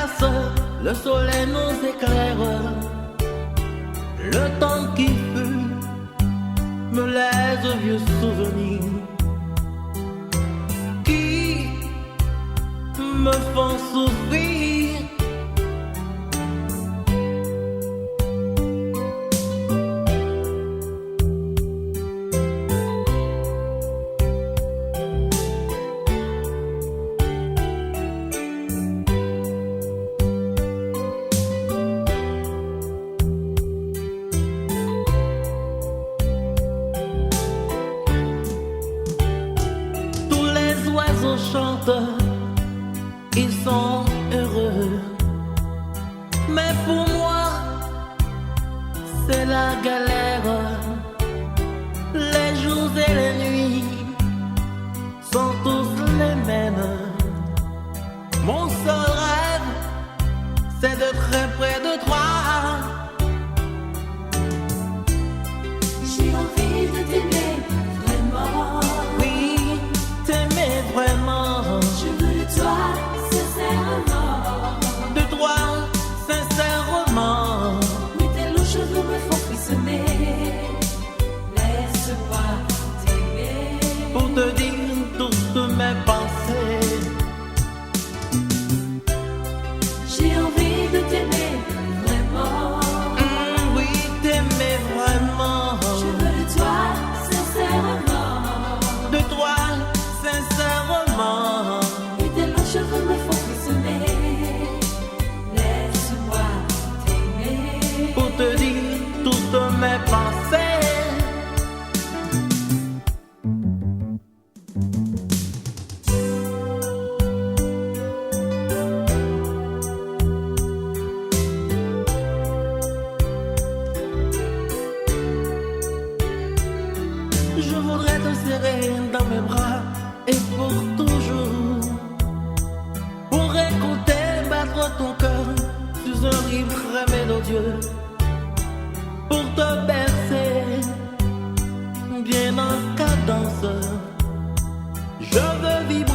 passe, le soleil nous éclaire. Le temps qui fut me laisse de vieux souvenirs qui me font souffrir. Chantent, ils sont heureux, mais pour moi c'est la galère. Les jours et les nuits sont tous les mêmes. Mon seul rêve c'est de très près de toi. J'ai envie de t'aimer vraiment. Oui, t'aimer vraiment. Je veux de toi sincèrement. De toi sincèrement. Oui, tes longs cheveux me font frissonner. Laisse-moi t'aimer. Pour te dire toutes mes pensées. J'ai envie de t'aimer vraiment. Oui, t'aimer vraiment. Je veux de toi sincèrement. De toi sincèrement. Oui, tes longs cheveux me font frissonner. Laisse-moi t'aimer. Pour te dire toutes mes pensées. Je voudrais te serrer dans mes bras et pour toujours, pour écouter battre ton cœur sur un rythme très mélodieux, pour te bercer bien en cadence. Je veux vibrer